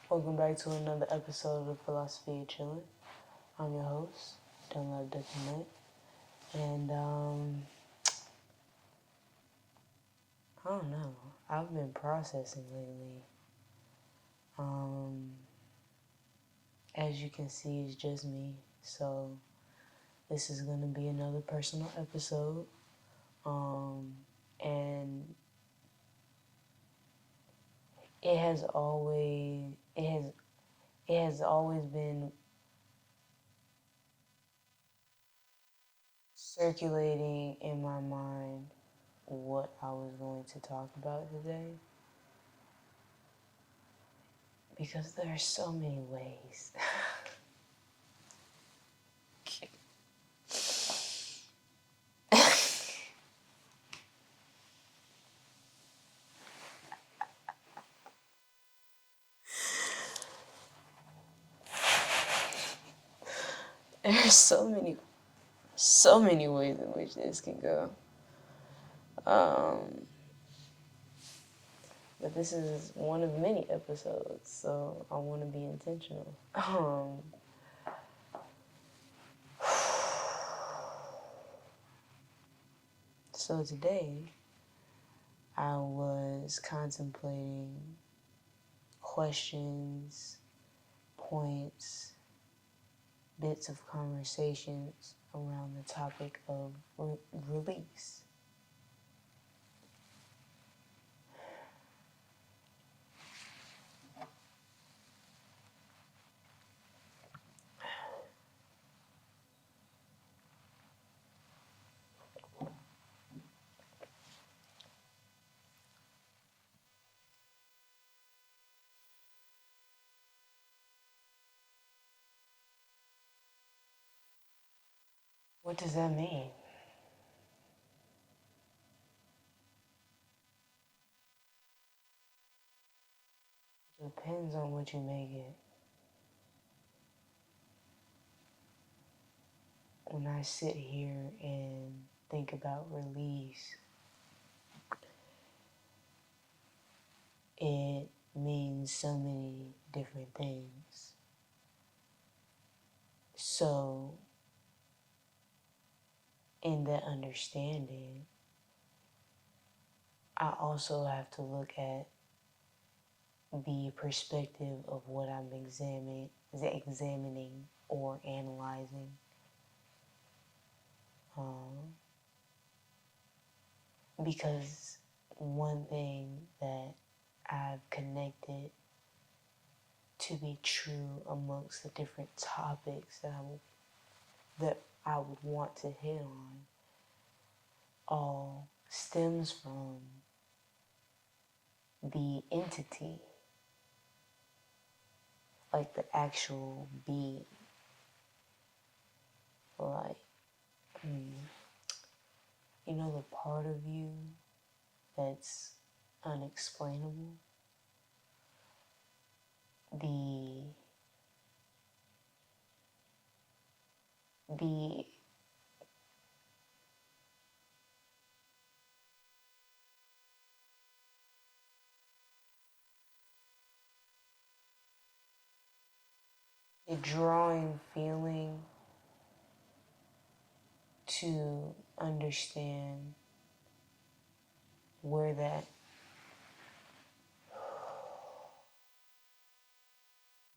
Welcome back to another episode of the Philosophy of Chillin. I'm your host, Don't Love Doesn't and I don't know. I've been processing lately. As you can see, it's just me. So this is gonna be another personal episode. And it has always been circulating in my mind what I was going to talk about today, because there are so many ways. There are so many ways in which this can go. But this is one of many episodes, so I want to be intentional. So today, I was contemplating questions, points, bits of conversations around the topic of release. What does that mean? It depends on what you make it. When I sit here and think about release, it means so many different things. So, in that understanding, I also have to look at the perspective of what I'm examining or analyzing. Because one thing that I've connected to be true amongst the different topics that I would want to hit on all stems from the entity, like the actual being, like, you know, the part of you that's unexplainable, the drawing feeling to understand where that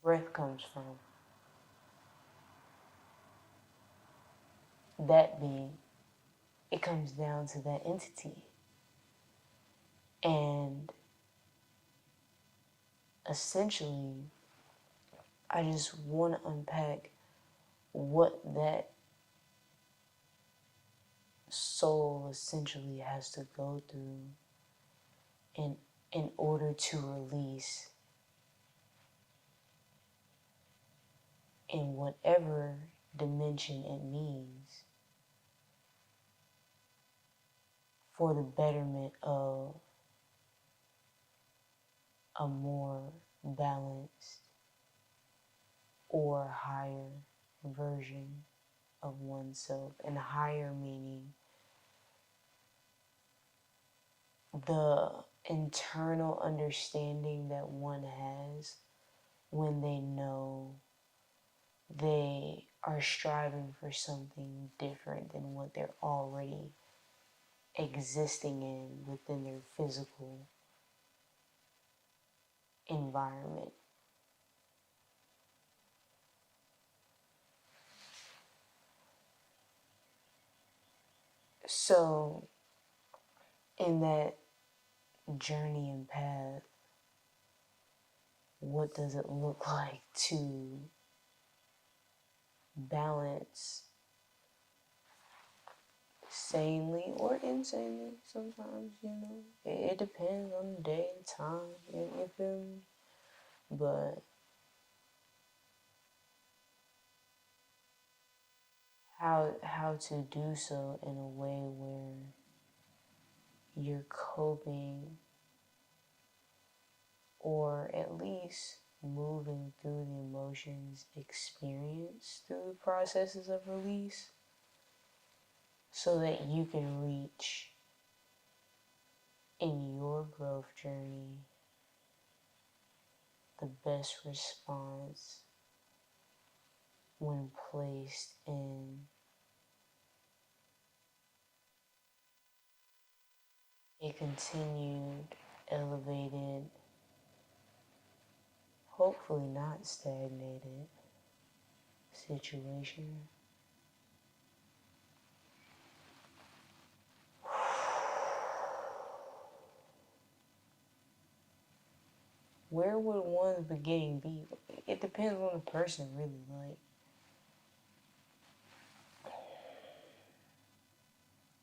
breath comes from. That being, it comes down to that entity. And essentially, I just want to unpack what that soul essentially has to go through in order to release in whatever dimension it means, for the betterment of a more balanced or higher version of oneself. And higher meaning the internal understanding that one has when they know they are striving for something different than what they're already existing in within their physical environment. So, in that journey and path, what does it look like to balance sanely or insanely sometimes, It depends on the day and time, you feel me? But how to do so in a way where you're coping or at least moving through the emotions experienced through the processes of release so that you can reach in your growth journey the best response when placed in a continued, elevated, hopefully not stagnated situation. Where would one's beginning be? It depends on the person, really. Like,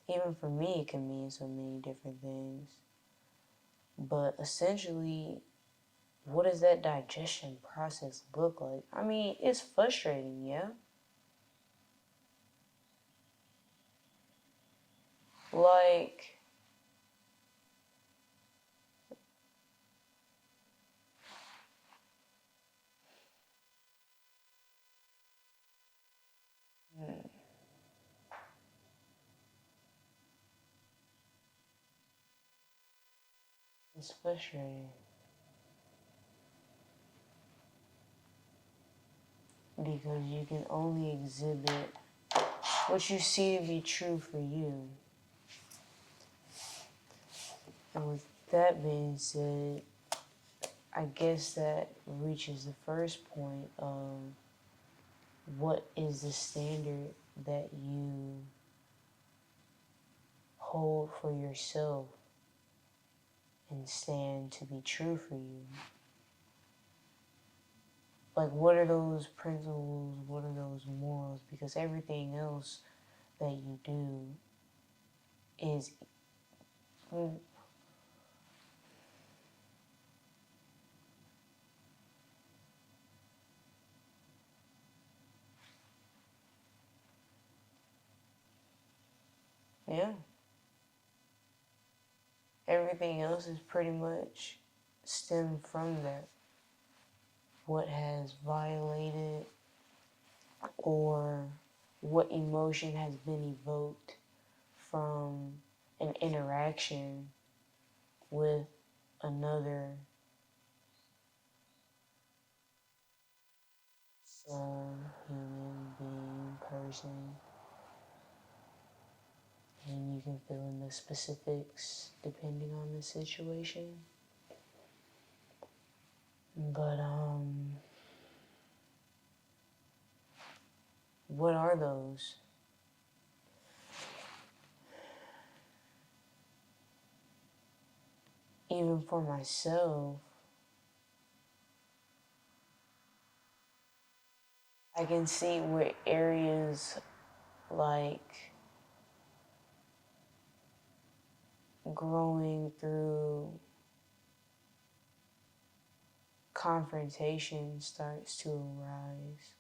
even for me, it can mean so many different things. But essentially, what does that digestion process look like? I mean, it's frustrating, yeah? Like, it's frustrating because you can only exhibit what you see to be true for you. And with that being said, I guess that reaches the first point of what is the standard that you hold for yourself and stand to be true for you. Like, what are those principles? What are those morals? Because everything else that you do is, yeah, everything else is pretty much stemmed from that. What has violated or what emotion has been evoked from an interaction with another soul, human being, person. And you can fill in the specifics depending on the situation. But, what are those? Even for myself, I can see where areas like growing through confrontation starts to arise.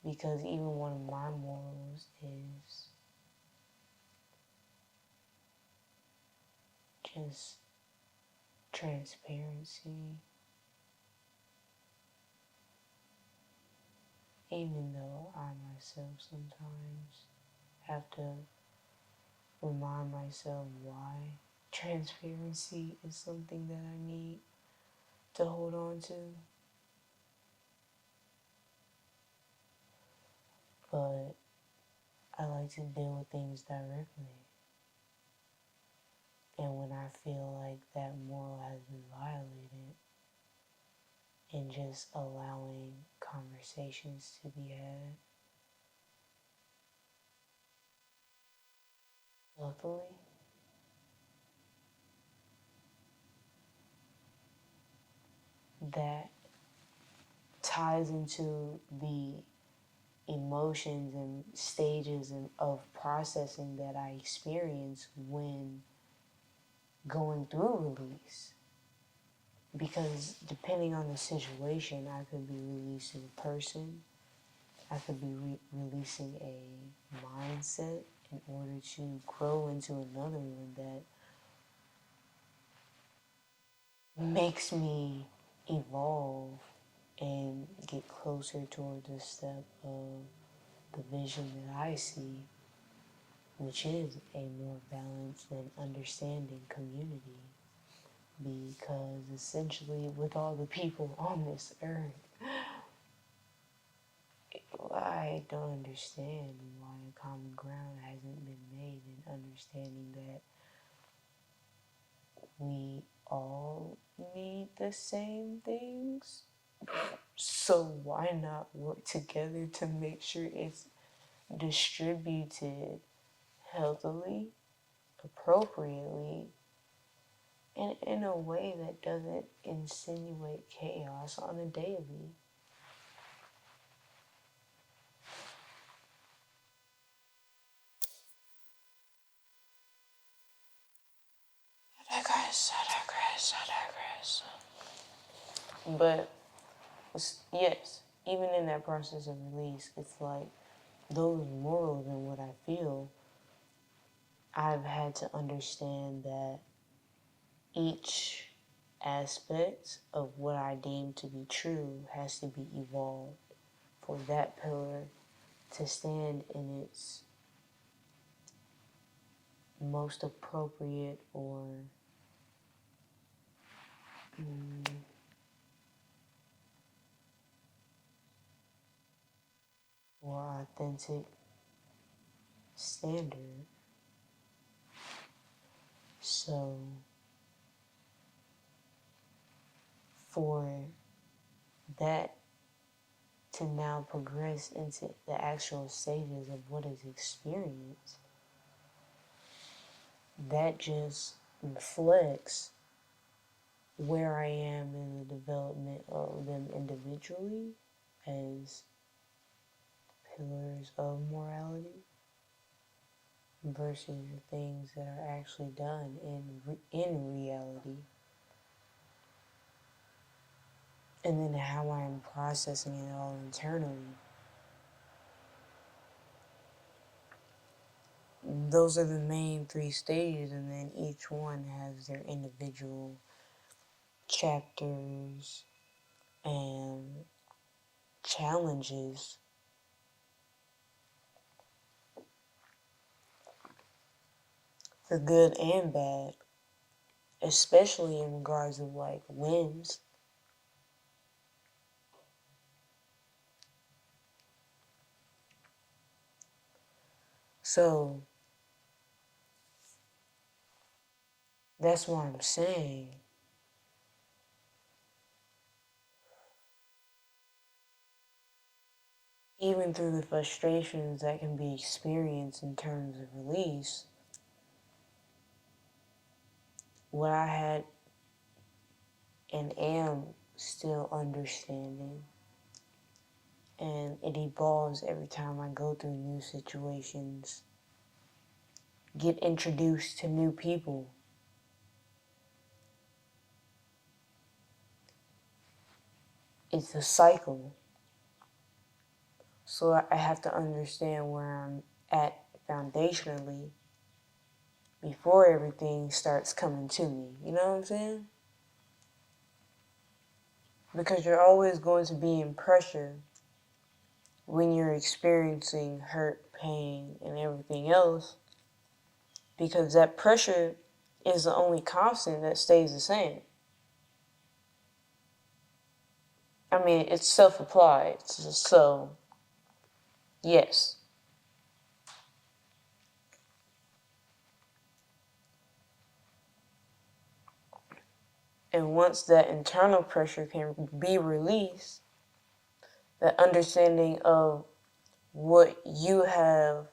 Because even one of my morals is just transparency. Even though I myself sometimes have to remind myself why transparency is something that I need to hold on to. but I like to deal with things directly. And when I feel like that moral has been violated, and just allowing conversations to be had healthily, that ties into the emotions and stages of processing that I experience when going through release. Because depending on the situation, I could be releasing a person, I could be releasing a mindset in order to grow into another one that makes me evolve and get closer toward the step of the vision that I see, which is a more balanced and understanding community. Because essentially, with all the people on this earth, I don't understand why a common ground hasn't been made in understanding that we all need the same things. So why not work together to make sure it's distributed healthily, appropriately, and in a way that doesn't insinuate chaos on a daily? I digress. But yes, even in that process of release, it's like those morals and what I feel, I've had to understand that each aspect of what I deem to be true has to be evolved for that pillar to stand in its most appropriate or authentic standard. So for that to now progress into the actual stages of what is experienced, that just reflects where I am in the development of them individually as pillars of morality versus the things that are actually done in reality, and then how I am processing it all internally. Those are the main three stages, and then each one has their individual chapters and challenges, for good and bad, especially in regards of like wins. So that's what I'm saying. Even through the frustrations that can be experienced in terms of release, what I had and am still understanding, and it evolves every time I go through new situations, get introduced to new people. It's a cycle. So I have to understand where I'm at foundationally before everything starts coming to me. You know what I'm saying? Because you're always going to be in pressure when you're experiencing hurt, pain, and everything else, because that pressure is the only constant that stays the same. I mean, it's self-applied, so Yes. And once that internal pressure can be released, the understanding of what you have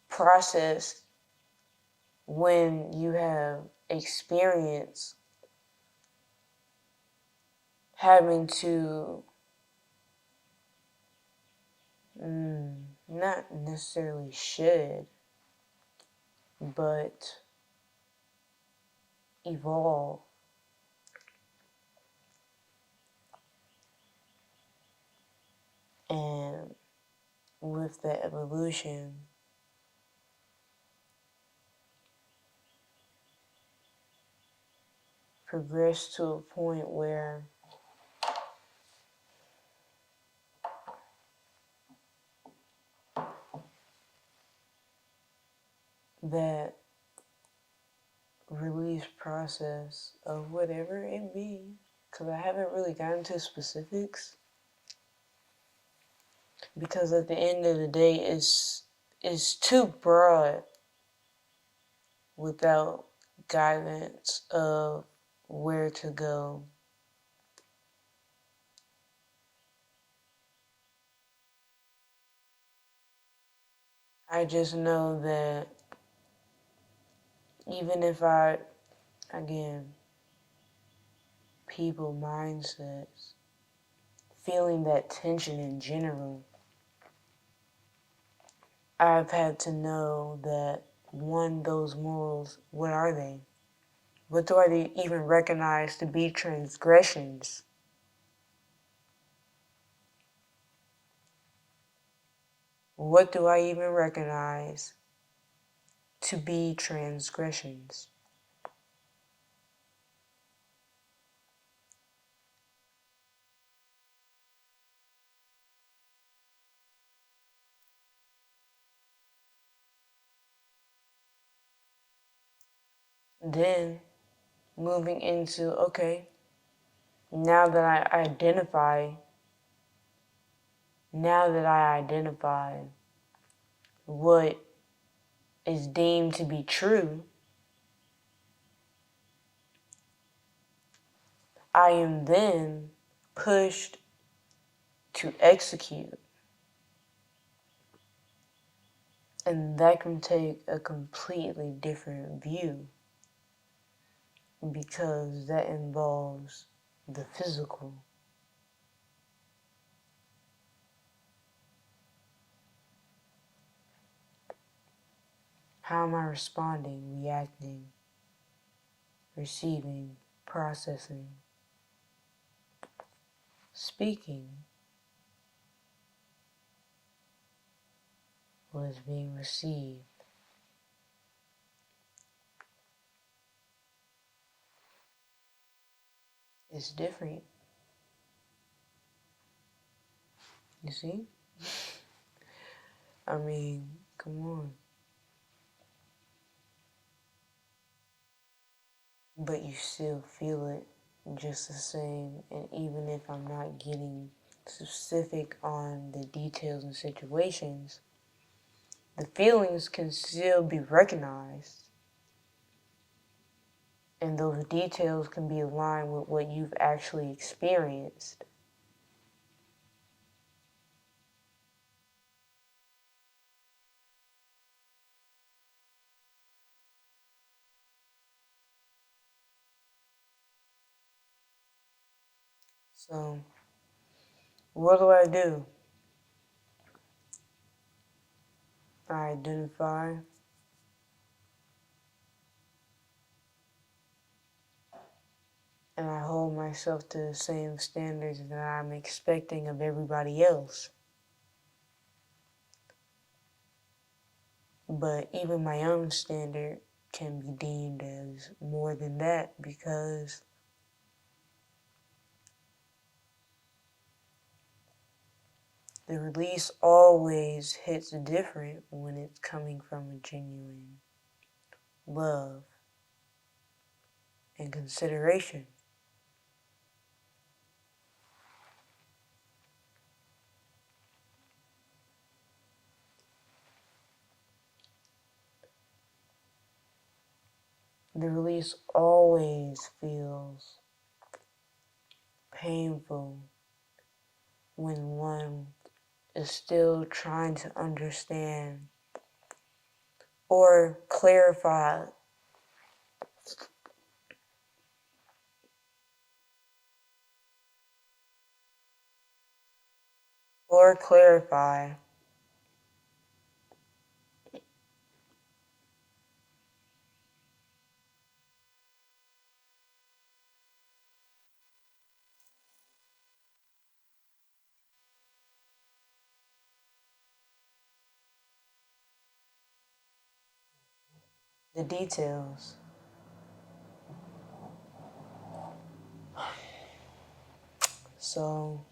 processed when you have experienced having to not necessarily shed, but evolve. And with that evolution, progress to a point where that release process of whatever it be, because I haven't really gotten to specifics, because at the end of the day it's too broad without guidance of where to go. I just know that even if again, people mindsets, feeling that tension in general, I've had to know that one, those morals, what are they? What do I even recognize to be transgressions? What do I even recognize to be transgressions? Then moving into, okay, now that I identify what is deemed to be true, I am then pushed to execute. And that can take a completely different view because that involves the physical. How am I responding, reacting, receiving, processing, speaking what is being received? It's different, you see? I mean, come on. But you still feel it just the same. And even if I'm not getting specific on the details and situations, the feelings can still be recognized. And those details can be aligned with what you've actually experienced. So, what do? I identify and I hold myself to the same standards that I'm expecting of everybody else. But even my own standard can be deemed as more than that because the release always hits different when it's coming from a genuine love and consideration. The release always feels painful when one is still trying to understand or clarify or clarify the details. So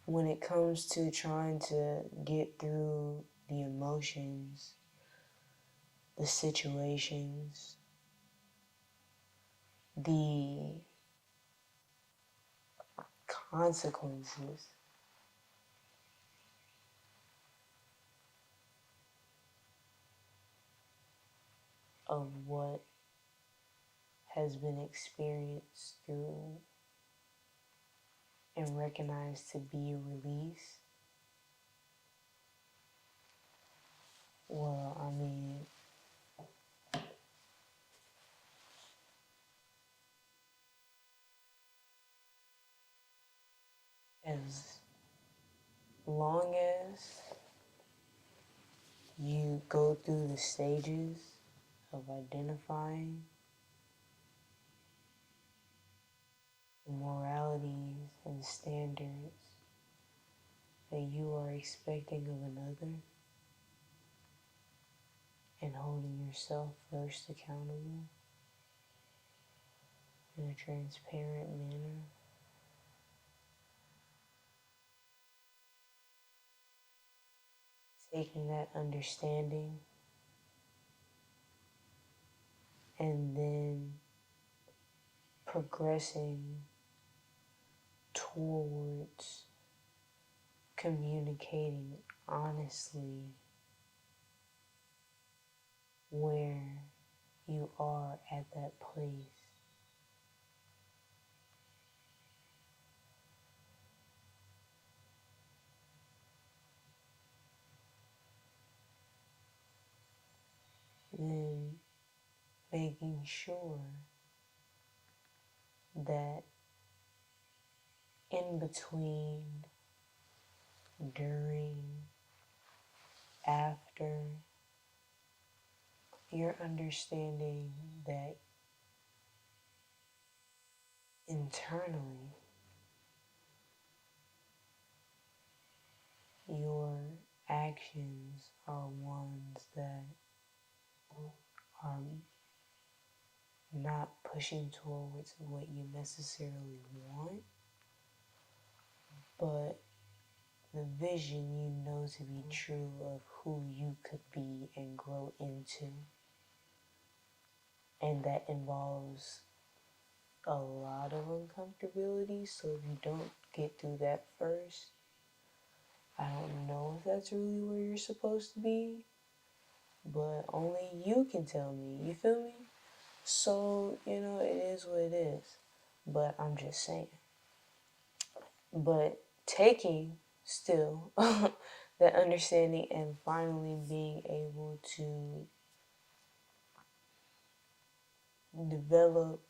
when it comes to trying to get through the emotions, the situations, the consequences of what has been experienced through and recognized to be a release, well, I mean, as long as you go through the stages of identifying the moralities and standards that you are expecting of another and holding yourself first accountable in a transparent manner, taking that understanding and then progressing towards communicating honestly where you are at that place. Then making sure that in between, during, after, you're understanding that internally your actions are ones that are not pushing towards what you necessarily want, but the vision you know to be true of who you could be and grow into. And that involves a lot of uncomfortability. So if you don't get through that first, I don't know if that's really where you're supposed to be, but only you can tell me. You feel me? So, it is what it is. But I'm just saying. But taking still that understanding and finally being able to develop,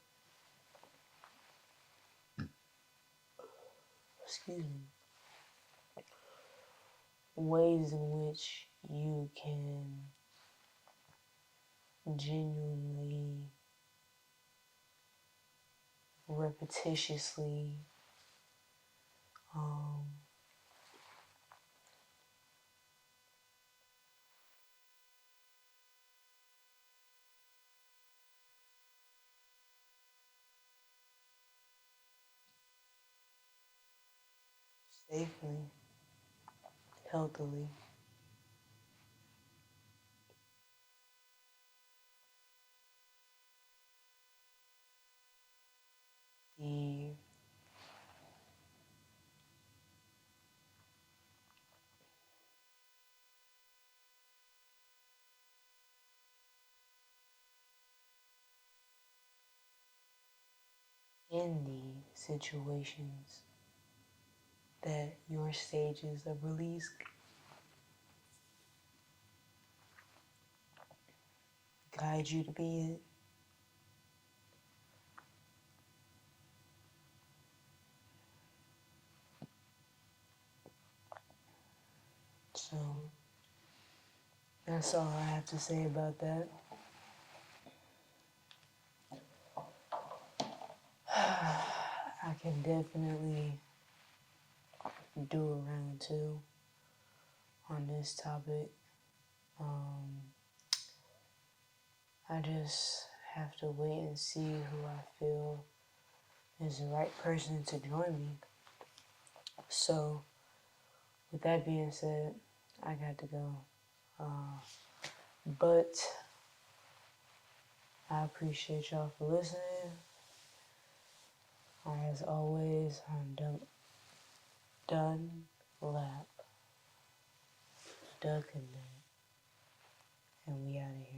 excuse me, ways in which you can genuinely, repetitiously, um, safely, healthily, the in the situations that your stages of release guide you to be in. So that's all I have to say about that. I can definitely do a round two on this topic. I just have to wait and see who I feel is the right person to join me. So, with that being said, I got to go. But I appreciate y'all for listening. As always, I'm done lap, ducking it, and we out of here.